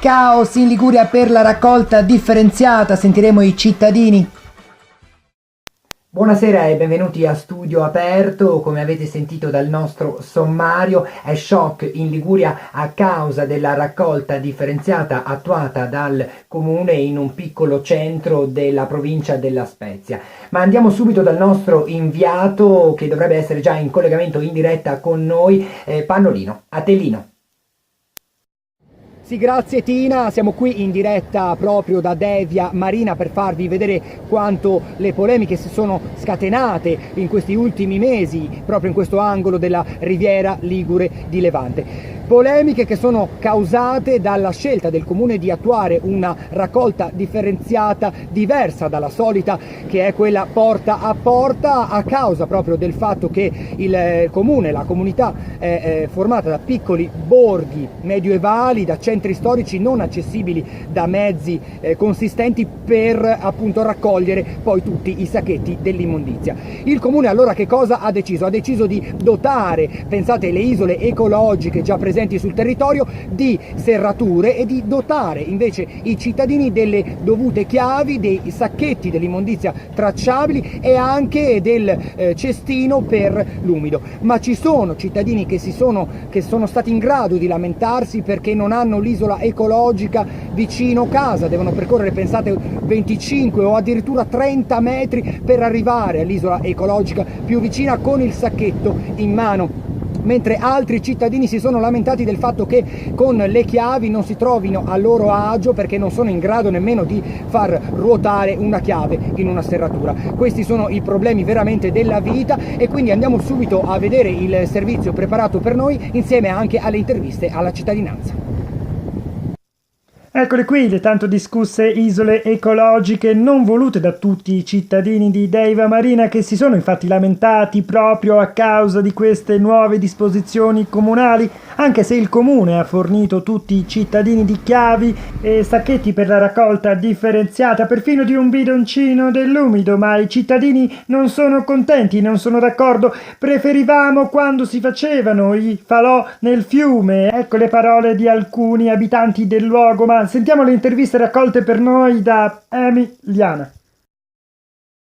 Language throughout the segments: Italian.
Caos in Liguria per la raccolta differenziata, sentiremo i cittadini. Buonasera e benvenuti a Studio Aperto. Come avete sentito dal nostro sommario, è shock in Liguria a causa della raccolta differenziata attuata dal comune in un piccolo centro della provincia della Spezia. Ma andiamo subito dal nostro inviato, che dovrebbe essere già in collegamento in diretta con noi, Pannolino. A te Lino. Sì, grazie Tina, siamo qui in diretta proprio da Devia Marina per farvi vedere quanto le polemiche si sono scatenate in questi ultimi mesi proprio in questo angolo della Riviera Ligure di Levante. Polemiche che sono causate dalla scelta del comune di attuare una raccolta differenziata diversa dalla solita, che è quella porta a porta, a causa proprio del fatto che il comune, la comunità è formata da piccoli borghi medioevali, da centri storici non accessibili da mezzi consistenti per appunto raccogliere poi tutti i sacchetti dell'immondizia. Il comune allora che cosa ha deciso? Ha deciso di dotare, pensate, le isole ecologiche già presenti sul territorio di serrature e di dotare invece i cittadini delle dovute chiavi, dei sacchetti dell'immondizia tracciabili e anche del cestino per l'umido. Ma ci sono cittadini che sono stati in grado di lamentarsi perché non hanno l'isola ecologica vicino casa, devono percorrere, pensate, 25 o addirittura 30 metri per arrivare all'isola ecologica più vicina con il sacchetto in mano. Mentre altri cittadini si sono lamentati del fatto che con le chiavi non si trovino a loro agio perché non sono in grado nemmeno di far ruotare una chiave in una serratura. Questi sono i problemi veramente della vita e quindi andiamo subito a vedere il servizio preparato per noi insieme anche alle interviste alla cittadinanza. Eccole qui le tanto discusse isole ecologiche non volute da tutti i cittadini di Devia Marina, che si sono infatti lamentati proprio a causa di queste nuove disposizioni comunali, anche se il comune ha fornito tutti i cittadini di chiavi e sacchetti per la raccolta differenziata, perfino di un bidoncino dell'umido, ma i cittadini non sono contenti, non sono d'accordo. Preferivamo quando si facevano i falò nel fiume. Ecco le parole di alcuni abitanti del luogo, ma sentiamo le interviste raccolte per noi da Emiliana.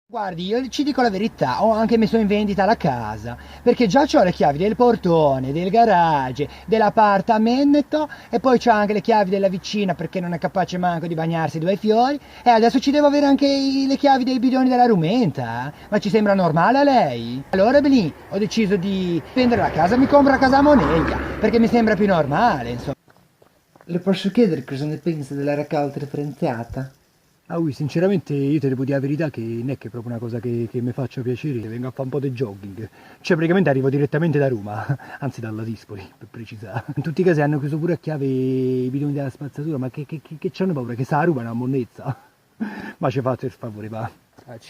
Guardi, io ci dico la verità, ho anche messo in vendita la casa, perché già ho le chiavi del portone, del garage, dell'appartamento e poi c'ho anche le chiavi della vicina perché non è capace manco di bagnarsi due fiori e adesso ci devo avere anche le chiavi dei bidoni della rumenta. Ma ci sembra normale a lei? Allora lì ho deciso di vendere la casa, mi compro la casa a Moneglia, perché mi sembra più normale, insomma. Le posso chiedere cosa ne pensa della raccolta differenziata? Sinceramente io te devo dire la verità che non è che è proprio una cosa che mi faccia piacere, vengo a fare un po' di jogging, cioè praticamente arrivo direttamente da Roma, anzi dalla Dispoli per precisare. In tutti i casi hanno chiuso pure a chiave i bidoni della spazzatura, ma che c'hanno paura? Che se la rubano a monnezza? Ma ci fate il favore, va.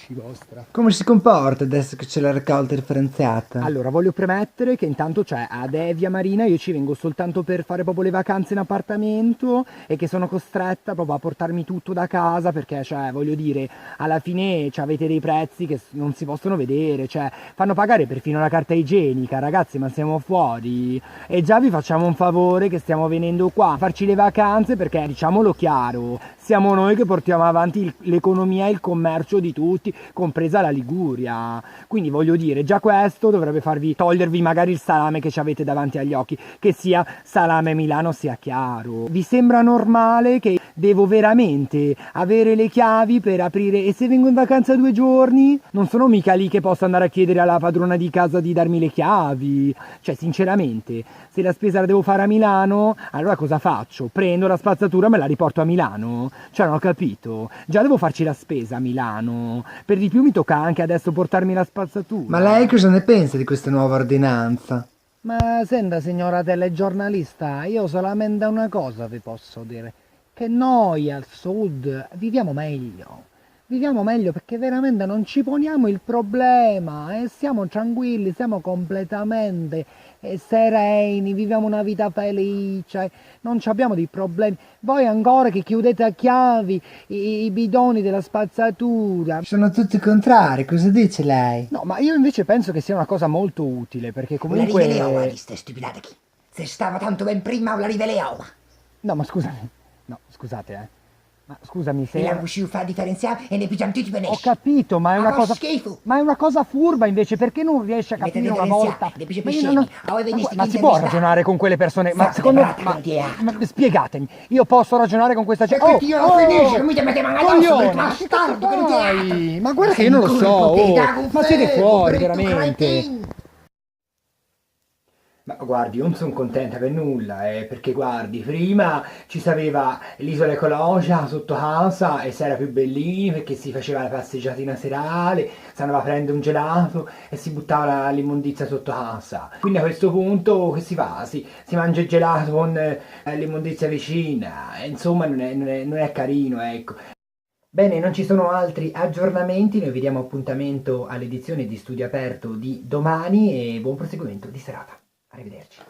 Vostra. Come si comporta adesso che c'è la raccolta differenziata? Allora, voglio premettere che intanto a Devia Marina io ci vengo soltanto per fare proprio le vacanze in appartamento e che sono costretta proprio a portarmi tutto da casa perché, voglio dire, alla fine avete dei prezzi che non si possono vedere, fanno pagare perfino la carta igienica, ragazzi, ma siamo fuori. E già vi facciamo un favore che stiamo venendo qua a farci le vacanze perché, diciamolo chiaro, siamo noi che portiamo avanti l'economia e il commercio di tutti, compresa la Liguria. Quindi voglio dire, già questo dovrebbe farvi togliervi magari il salame che ci avete davanti agli occhi, che sia salame Milano, sia chiaro. Vi sembra normale che devo veramente avere le chiavi per aprire e se vengo in vacanza 2 giorni non sono mica lì che posso andare a chiedere alla padrona di casa di darmi le chiavi? Sinceramente, se la spesa la devo fare a Milano, allora cosa faccio? Prendo la spazzatura e me la riporto a Milano? Non ho capito. Già devo farci la spesa a Milano. Per di più mi tocca anche adesso portarmi la spazzatura. Ma lei cosa ne pensa di questa nuova ordinanza? Ma senta, signora telegiornalista, io solamente una cosa vi posso dire. Che noi al sud viviamo meglio. viviamo meglio perché veramente non ci poniamo il problema e siamo tranquilli, siamo completamente sereni, viviamo una vita felice, non ci abbiamo dei problemi. Voi ancora che chiudete a chiavi i bidoni della spazzatura. Sono tutti contrari, cosa dice lei? No, ma io invece penso che sia una cosa molto utile perché La riveliamo, comunque... queste stupidate chi? Se stava tanto ben prima, la riveliamo. No, ma scusami. No, scusate, Ma scusami se... E la usciu fa differenziare e ne pigiamo tutti per Ho capito, ma è una fa cosa... schifo. Ma è una cosa furba invece, perché non riesci a Mette capire una differenziare, volta? le piace Ma, io pescemi. non- Ah, voi veniste ma chi si può intervista? ragionare con quelle persone? Ma Fate secondo brate, ma, non ti è. ma spiegatemi, io posso ragionare con questa gente? E che io lo finisco, mi mettete mano addosso, coglione, quel bastardo che non ti è. dai, ma guarda che io non lo so, ma siete fuori veramente. Ma guardi, io non sono contenta per nulla, perché guardi, prima ci sapeva l'isola ecologica sotto casa e si era più bellini perché si faceva la passeggiatina serale, si andava a prendere un gelato e si buttava l'immondizia sotto casa. Quindi a questo punto che si fa? Si mangia il gelato con l'immondizia vicina, e insomma non è carino, ecco. Bene, non ci sono altri aggiornamenti, noi vi diamo appuntamento all'edizione di Studio Aperto di domani e buon proseguimento di serata. Arrivederci.